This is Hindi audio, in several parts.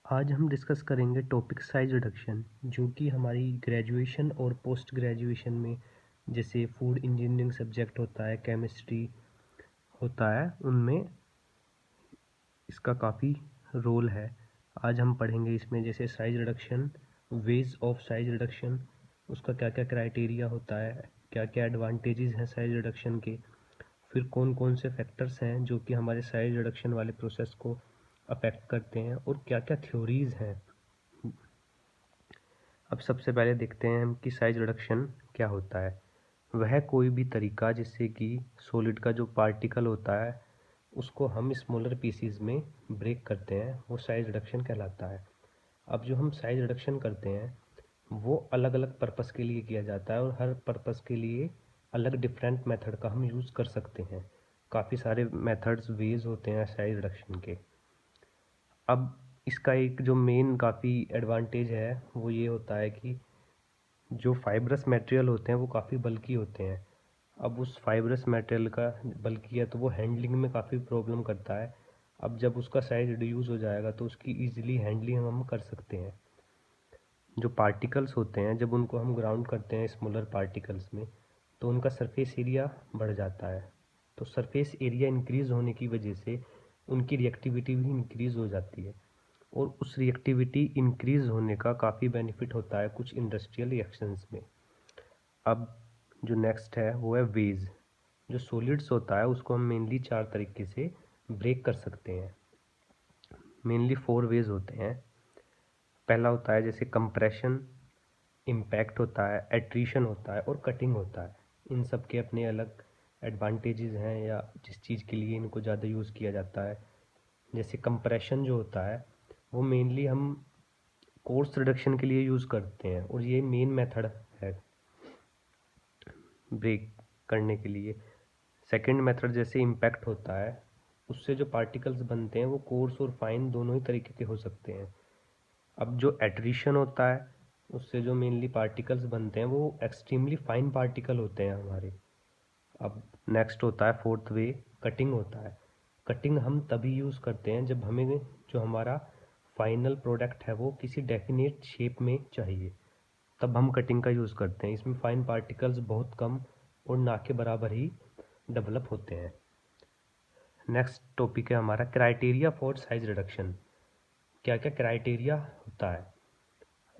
आज हम डिस्कस करेंगे टॉपिक साइज रिडक्शन, जो कि हमारी ग्रेजुएशन और पोस्ट ग्रेजुएशन में जैसे फूड इंजीनियरिंग सब्जेक्ट होता है, केमिस्ट्री होता है, उनमें इसका काफ़ी रोल है। आज हम पढ़ेंगे इसमें जैसे size reduction, ways of size reduction, उसका क्या क्या क्राइटेरिया होता है, क्या क्या एडवांटेजेस हैं साइज रिडक्शन के, फिर कौन कौन से फैक्टर्स हैं जो कि हमारे साइज रिडक्शन वाले प्रोसेस को अफेक्ट करते हैं, और क्या क्या थ्योरीज हैं। अब सबसे पहले देखते हैं हम कि साइज रिडक्शन क्या होता है। वह कोई भी तरीका जिससे कि सॉलिड का जो पार्टिकल होता है उसको हम स्मॉलर पीसीज में ब्रेक करते हैं, वो साइज रिडक्शन कहलाता है। अब जो हम साइज रिडक्शन करते हैं वो अलग अलग पर्पस के लिए किया जाता है, और हर पर्पस के लिए अलग डिफरेंट मेथड का हम यूज़ कर सकते हैं। काफ़ी सारे मेथड्स वेज होते हैं साइज रिडक्शन के। अब इसका एक जो मेन काफ़ी एडवांटेज है वो ये होता है कि जो फाइब्रस मटेरियल होते हैं वो काफ़ी बल्की होते हैं। अब उस फाइब्रस मटेरियल का बल्की है तो वो हैंडलिंग में काफ़ी प्रॉब्लम करता है। अब जब उसका साइज रिड्यूस हो जाएगा तो उसकी ईजिली हैंडलिंग हम कर सकते हैं। जो पार्टिकल्स होते हैं जब उनको हम ग्राउंड करते हैं स्मॉलर पार्टिकल्स में तो उनका सरफेस एरिया बढ़ जाता है। तो सरफेस एरिया इंक्रीज़ होने की वजह से उनकी रिएक्टिविटी भी इंक्रीज़ हो जाती है, और उस रिएक्टिविटी इंक्रीज़ होने का काफ़ी बेनिफिट होता है कुछ इंडस्ट्रियल रिएक्शंस में। अब जो नेक्स्ट है वो है वेज। जो सॉलिड्स होता है उसको हम मेनली 4 तरीके से ब्रेक कर सकते हैं। मेनली 4 वेज होते हैं। पहला होता है जैसे कंप्रेशन, इम्पैक्ट होता है, एट्रीशन होता है और कटिंग होता है। इन सब के अपने अलग एडवांटेजेस हैं या जिस चीज़ के लिए इनको ज़्यादा यूज़ किया जाता है। जैसे कंप्रेशन जो होता है वो मेनली हम कोर्स रिडक्शन के लिए यूज़ करते हैं, और ये मेन मेथड है ब्रेक करने के लिए। सेकंड मेथड जैसे इम्पैक्ट होता है, उससे जो पार्टिकल्स बनते हैं वो कोर्स और फाइन दोनों ही तरीके के हो सकते हैं। अब जो एट्रिशन होता है उससे जो मेनली पार्टिकल्स बनते हैं वो एक्सट्रीमली फाइन पार्टिकल होते हैं हमारे। अब नेक्स्ट होता है फोर्थ वे, कटिंग होता है। कटिंग हम तभी यूज़ करते हैं जब हमें जो हमारा फाइनल प्रोडक्ट है वो किसी डेफिनेट शेप में चाहिए, तब हम कटिंग का यूज़ करते हैं। इसमें फाइन पार्टिकल्स बहुत कम और ना के बराबर ही डेवलप होते हैं। नेक्स्ट टॉपिक है हमारा क्राइटेरिया फॉर साइज रिडक्शन। क्या क्या क्राइटेरिया होता है।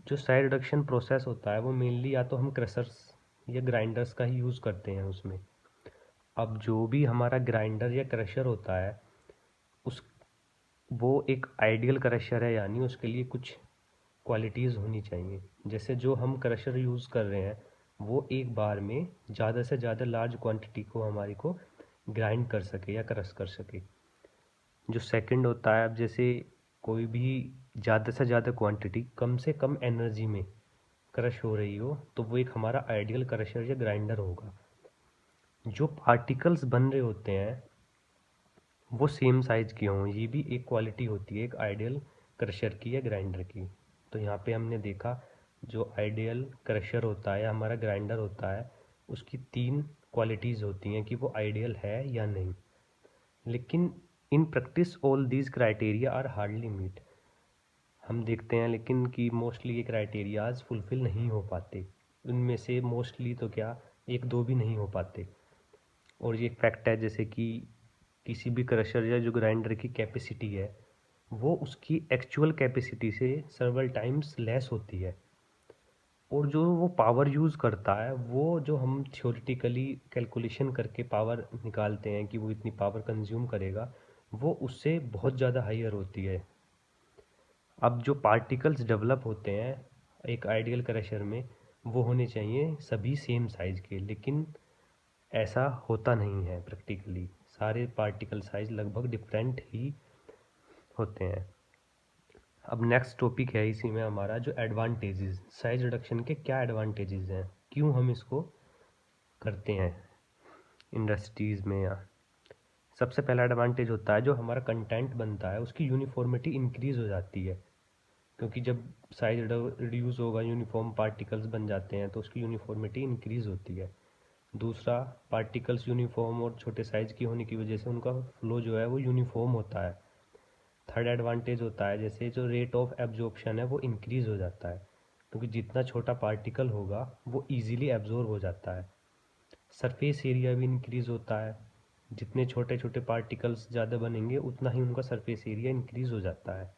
जो साइज रिडक्शन प्रोसेस होता है वो मेनली या तो हम क्रशर्स या ग्राइंडर्स का ही यूज़ करते हैं उसमें। अब जो भी हमारा ग्राइंडर या क्रशर होता है उस वो एक आइडियल क्रशर है, यानी उसके लिए कुछ क्वालिटीज़ होनी चाहिए। जैसे जो हम क्रशर यूज़ कर रहे हैं वो एक बार में ज़्यादा से ज़्यादा लार्ज क्वांटिटी को हमारे को ग्राइंड कर सके या क्रश कर सके। जो सेकंड होता है, अब जैसे कोई भी ज़्यादा से ज़्यादा क्वांटिटी कम से कम एनर्जी में क्रश हो रही हो तो वो एक हमारा आइडियल क्रशर या ग्राइंडर होगा। जो पार्टिकल्स बन रहे होते हैं वो सेम साइज़ के हों, ये भी एक क्वालिटी होती है एक आइडियल क्रशर की या ग्राइंडर की। तो यहाँ पे हमने देखा जो आइडियल क्रशर होता है या हमारा ग्राइंडर होता है उसकी 3 क्वालिटीज़ होती हैं कि वो आइडियल है या नहीं। लेकिन in practice all these criteria are hardly meet. हम देखते हैं लेकिन कि मोस्टली ये क्राइटेरियाज फुलफ़िल नहीं हो पाते। उनमें से मोस्टली तो क्या, एक दो भी नहीं हो पाते। और ये एक फैक्ट है जैसे कि किसी भी क्रशर या जो ग्राइंडर की कैपेसिटी है वो उसकी एक्चुअल कैपेसिटी से सेवरल टाइम्स लेस होती है, और जो वो पावर यूज़ करता है वो जो हम थ्योरेटिकली कैलकुलेशन करके पावर निकालते हैं कि वो इतनी पावर कंज्यूम करेगा, वो उससे बहुत ज़्यादा हाईयर होती है। अब जो पार्टिकल्स डेवलप होते हैं एक आइडियल क्रशर में वो होने चाहिए सभी सेम साइज़ के, लेकिन ऐसा होता नहीं है प्रैक्टिकली। सारे पार्टिकल साइज़ लगभग डिफरेंट ही होते हैं। अब नेक्स्ट टॉपिक है इसी में हमारा जो एडवांटेजेस, साइज रिडक्शन के क्या एडवांटेजेस हैं, क्यों हम इसको करते हैं इंडस्ट्रीज़ में। या सबसे पहला एडवांटेज होता है जो हमारा कंटेंट बनता है उसकी यूनिफॉर्मिटी इंक्रीज़ हो जाती है, क्योंकि जब साइज रिड्यूस होगा यूनिफॉर्म पार्टिकल्स बन जाते हैं तो उसकी यूनिफॉर्मिटी इंक्रीज़ होती है। दूसरा, पार्टिकल्स यूनिफॉर्म और छोटे साइज़ की होने की वजह से उनका फ्लो जो है वो यूनिफॉर्म होता है। थर्ड एडवांटेज होता है जैसे जो रेट ऑफ एब्जॉर्प्शन है वो इंक्रीज़ हो जाता है, क्योंकि जितना छोटा पार्टिकल होगा वो इजीली एब्जॉर्ब हो जाता है। सरफेस एरिया भी इंक्रीज़ होता है, जितने छोटे छोटे पार्टिकल्स ज़्यादा बनेंगे उतना ही उनका सरफेस एरिया इंक्रीज़ हो जाता है।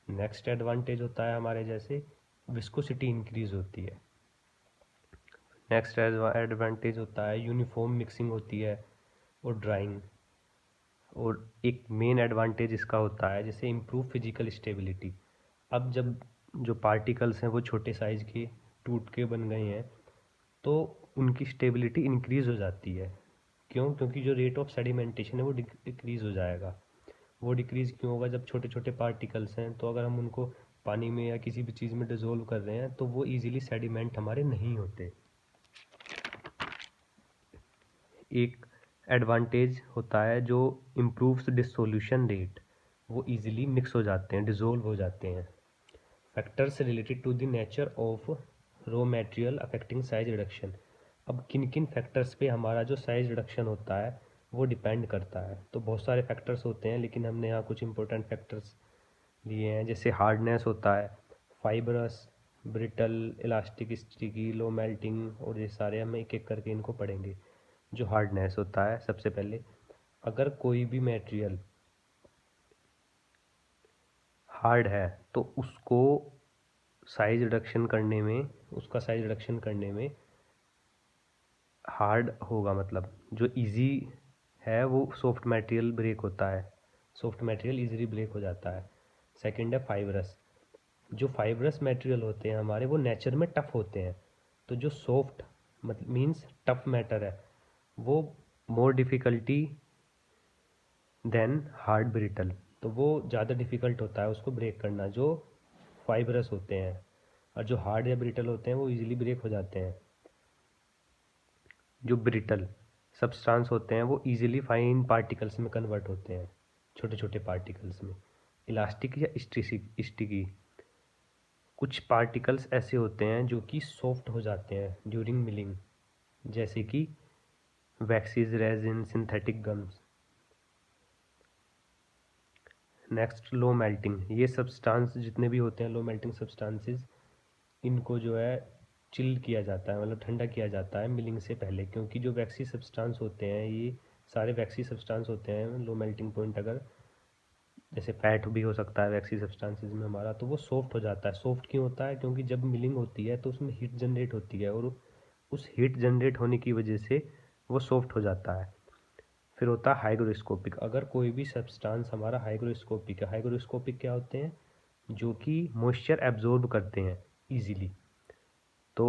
नेक्स्ट एडवांटेज होता है हमारे जैसे विस्कोसिटी इंक्रीज़ होती है। नेक्स्ट एडवांटेज होता है यूनिफॉर्म मिक्सिंग होती है और ड्राइंग। और एक मेन एडवांटेज इसका होता है जैसे इम्प्रूव फिजिकल स्टेबिलिटी। अब जब जो पार्टिकल्स हैं वो छोटे साइज़ के टूट के बन गए हैं तो उनकी स्टेबिलिटी इंक्रीज़ हो जाती है। क्यों? क्योंकि जो रेट ऑफ सेडिमेंटेशन है वो डिक्रीज़ हो जाएगा। वो डिक्रीज़ क्यों होगा? जब छोटे छोटे पार्टिकल्स हैं तो अगर हम उनको पानी में या किसी भी चीज़ में डिज़ोल्व कर रहे हैं तो वो ईज़िली सेडिमेंट हमारे नहीं होते। एक एडवांटेज होता है जो इम्प्रूव्स डिसोल्यूशन रेट, वो इजीली मिक्स हो जाते हैं, डिज़ोल्व हो जाते हैं। Factors related to the nature of raw material affecting size reduction. अब किन किन फैक्टर्स पे हमारा जो साइज रिडक्शन होता है वो डिपेंड करता है। तो बहुत सारे फैक्टर्स होते हैं लेकिन हमने यहाँ कुछ इंपॉर्टेंट फैक्टर्स लिए हैं। जैसे हार्डनेस होता है, fibrous, brittle, elastic, sticky, low melting, और ये सारे हम एक एक करके इनको पढ़ेंगे। जो हार्डनेस होता है, सबसे पहले अगर कोई भी मटेरियल हार्ड है तो उसको साइज रिडक्शन करने में उसका साइज रिडक्शन करने में हार्ड होगा, मतलब जो इजी है वो सॉफ्ट मटेरियल ब्रेक होता है, सॉफ्ट मटेरियल इजीली ब्रेक हो जाता है। सेकंड है फाइबरस। जो फाइबरस मटेरियल होते हैं हमारे वो नेचर में टफ होते हैं, तो जो सॉफ्ट मतलब मीन्स टफ मैटर है वो मोर डिफ़िकल्टी देन हार्ड ब्रिटल, तो वो ज़्यादा डिफ़िकल्ट होता है उसको ब्रेक करना जो फाइबरस होते हैं। और जो हार्ड या ब्रिटल होते हैं वो इजीली ब्रेक हो जाते हैं। जो ब्रिटल सब्सटेंस होते हैं वो इजीली फाइन पार्टिकल्स में कन्वर्ट होते हैं, छोटे छोटे पार्टिकल्स में। इलास्टिक या स्टिकी, कुछ पार्टिकल्स ऐसे होते हैं जो कि सॉफ्ट हो जाते हैं ड्यूरिंग मिलिंग, जैसे कि waxes, resin, synthetic gums. Next low melting. ये सब्सटेंस जितने भी होते हैं लो मेल्टिंग सब्सटेंसेस, इनको जो है चिल किया जाता है, मतलब ठंडा किया जाता है मिलिंग से पहले, क्योंकि जो वैक्सी सब्सटेंस होते हैं ये सारे वैक्सी सब्सटेंस होते हैं लो मेल्टिंग पॉइंट अगर जैसे फैट भी हो सकता है वैक्सी सब्सटेंसेस में हमारा, तो वो सॉफ्ट हो जाता है। सॉफ्ट क्यों होता है? क्योंकि जब मिलिंग होती है तो उसमें हीट जनरेट होती है और उस हीट जनरेट होने की वजह से वो सॉफ्ट हो जाता है। फिर होता है हाइग्रोस्कोपिक। अगर कोई भी सब्सटेंस हमारा हाइग्रोस्कोपिक है, हाइग्रोस्कोपिक क्या होते हैं? जो कि मॉइस्चर एब्जॉर्ब करते हैं इजीली, तो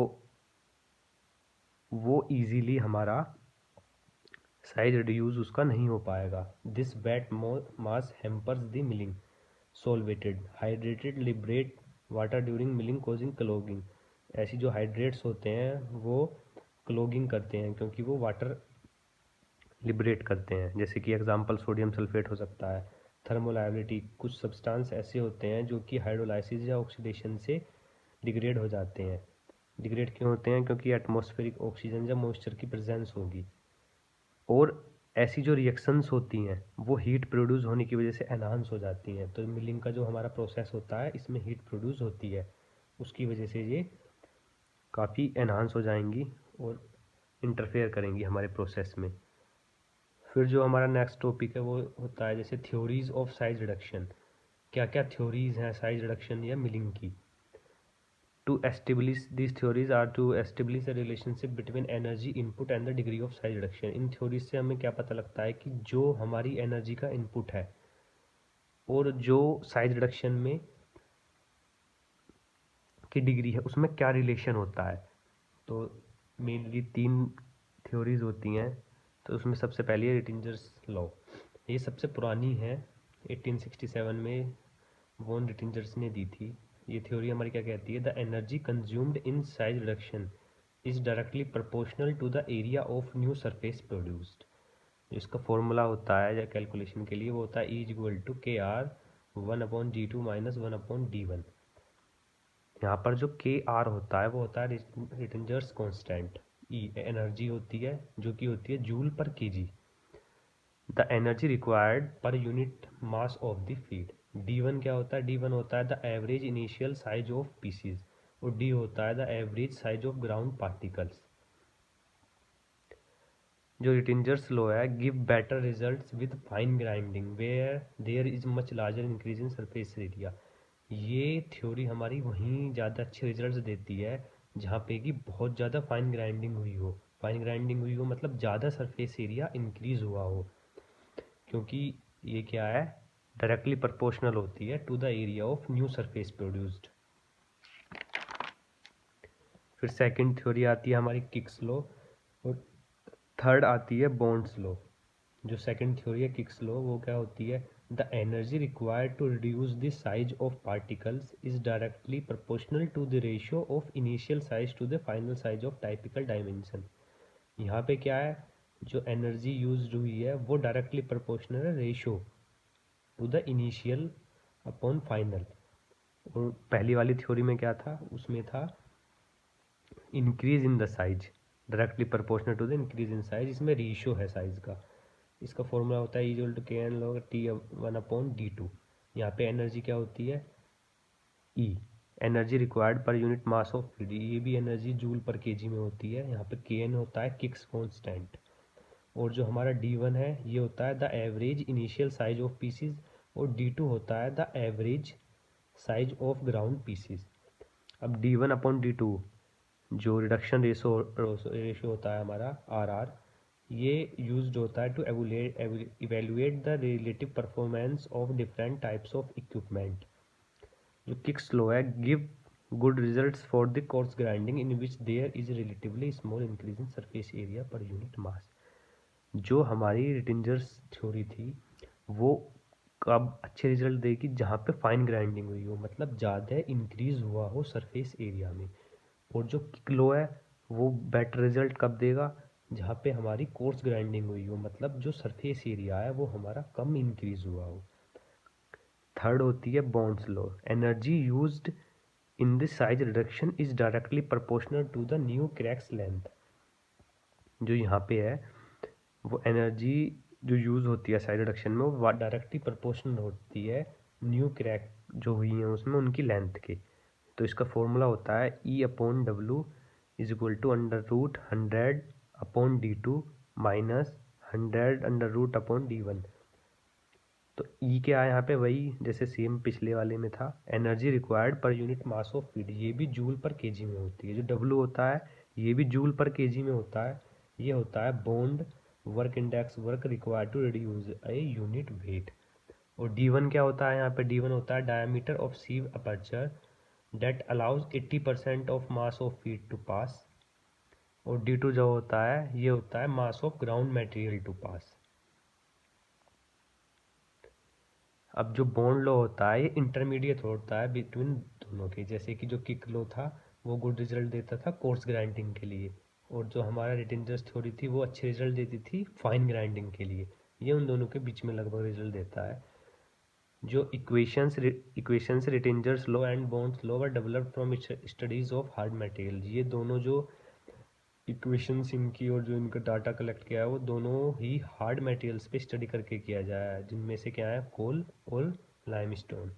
वो इजीली हमारा साइज रिड्यूस उसका नहीं हो पाएगा। This wet mass hampers the milling. Solvated hydrated liberate water during milling causing clogging. ऐसी जो हाइड्रेट्स होते हैं वो क्लोगिंग करते हैं क्योंकि वो वाटर लिबरेट करते हैं, जैसे कि एग्जांपल सोडियम सल्फेट हो सकता है। थर्मोलाइबिलिटी, कुछ सब्सटेंस ऐसे होते हैं जो कि हाइड्रोलाइसिस या ऑक्सीडेशन से डिग्रेड हो जाते हैं। डिग्रेड क्यों होते हैं? क्योंकि एटमॉस्फेरिक ऑक्सीजन या मॉइस्चर की प्रेजेंस होगी। और ऐसी जो रिएक्शंस होती हैं वो हीट प्रोड्यूस होने की वजह से एनहांस हो जाती हैं। तो मिलिंग का जो हमारा प्रोसेस होता है इसमें हीट प्रोड्यूस होती है, उसकी वजह से ये काफ़ी एनहांस हो जाएंगी और इंटरफेयर करेंगी हमारे प्रोसेस में। फिर जो हमारा नेक्स्ट टॉपिक है वो होता है जैसे थ्योरीज ऑफ साइज रिडक्शन। क्या क्या थ्योरीज हैं साइज रिडक्शन या मिलिंग की? To establish these theories are to establish a relationship between energy input and the degree of size reduction। In theories से हमें क्या पता लगता है कि जो हमारी एनर्जी का इनपुट है और जो साइज रिडक्शन में की डिग्री है उसमें क्या रिलेशन होता है। तो मेनली तीन थ्योरीज होती हैं। तो उसमें सबसे पहली है रिटिंजर्स लॉ। ये सबसे पुरानी है, 1867 में वॉन रिटिंजर्स ने दी थी। ये थ्योरी हमारी क्या कहती है? The energy consumed in size reduction is directly proportional to the area of new surface produced. इसका फॉर्मूला होता है या कैलकुलेशन के लिए वो होता है E=KR 1/G2 - 1/D1। यहाँ पर जो KR होता है वो होता है रिटिंजर्स कांस्टेंट। ई एनर्जी होती है जो कि होती है joule per KG. The energy required per unit mass of the feed. D1 क्या होता है? D1 होता है the average initial size of pieces, और D होता है the average size of ground particles. जो रिटिंजर्स लॉ है, give better results with fine grinding where there is much larger increase in surface area. ये थ्योरी हमारी वहीं ज़्यादा अच्छे रिजल्ट्स देती है जहाँ पे कि बहुत ज़्यादा फाइन ग्राइंडिंग हुई हो। फाइन ग्राइंडिंग हुई हो मतलब ज़्यादा सरफेस एरिया इंक्रीज हुआ हो, क्योंकि ये क्या है, डायरेक्टली प्रोपोर्शनल होती है to the area of new surface produced. फिर सेकंड थ्योरी आती है हमारी किक्स लॉ, और थर्ड आती है बॉन्ड्स लॉ। जो सेकंड थ्योरी है किक्स लॉ, वो क्या होती है? The energy required to reduce the size of particles is directly proportional to the ratio of initial size to the final size of typical dimension. यहाँ पे क्या है, जो एनर्जी यूज हुई है वो डायरेक्टली प्रोपोर्शनल है ratio to the initial upon final. और पहली वाली थ्योरी में क्या था, उसमें था increase in the size directly proportional to the increase in size, इसमें रेशियो है साइज का। इसका फॉर्मूला होता है equal to K N log T1/D2। यहाँ पे एनर्जी क्या होती है? E, energy required per unit mass of feed, ये भी एनर्जी जूल पर केजी में होती है। यहाँ पे के एन होता है किक्स कांस्टेंट, और जो हमारा D1 है ये होता है the average initial size of pieces, और D2 होता है the average size of ground pieces. अब D1/D2 जो रिडक्शन रेशो होता है हमारा RR, ये यूज्ड होता है to evaluate the relative performance of different types of equipment. जो किक्स लॉ है, give good results for the coarse grinding in which there is relatively small increase in surface area per unit mass. जो हमारी रिटिंजर्स थ्योरी थी वो कब अच्छे रिजल्ट देगी? जहाँ पे फाइन ग्राइंडिंग हुई हो, मतलब ज़्यादा इंक्रीज हुआ हो सरफेस एरिया में। और जो किक लो है वो बेटर रिजल्ट कब देगा? जहाँ पे हमारी कोर्स ग्राइंडिंग हुई हो, मतलब जो सरफेस एरिया है वो हमारा कम इंक्रीज हुआ हो। थर्ड होती है Bond's law, energy used in this size reduction is directly proportional to the new cracks length. जो यहाँ पे है वो एनर्जी जो यूज़ होती है साइज रिडक्शन में वो डायरेक्टली प्रोपोर्शनल होती है न्यू क्रैक जो हुई हैं उसमें उनकी लेंथ के। तो इसका फॉर्मूला होता है E/W is equal to √100/D2 minus 100√/D1। तो E क्या है यहाँ पे? वही जैसे सेम पिछले वाले में था, energy required per unit mass of feed, ये भी जूल पर केजी में होती है। जो W होता है ये भी जूल पर केजी में होता है। ये होता है Bond work index, work required to reduce a unit weight. और D1 क्या होता है? यहाँ पे D1 होता है diameter of sieve aperture that allows 80% of mass of feed to pass। और D2 जो होता है ये होता है mass of ground material to pass। अब जो बॉन्ड लॉ होता है ये इंटरमीडिएट होता है बिटवीन दोनों के। जैसे कि जो किक लॉ था वो गुड रिजल्ट देता था कोर्स ग्राइंडिंग के लिए, और जो हमारा रिटिंजर्स थ्योरी थी वो अच्छे रिजल्ट देती थी फाइन ग्राइंडिंग के लिए। ये उन दोनों के बीच में लगभग रिजल्ट देता है। जो equations Rittinger's law and Bond's law were developed from studies of hard material. ये दोनों जो इक्वेशंस इनकी और जो इनका डाटा कलेक्ट किया है वो दोनों ही हार्ड मटेरियल्स पे स्टडी करके किया जाया है, जिनमें से क्या है कोल और लाइमस्टोन।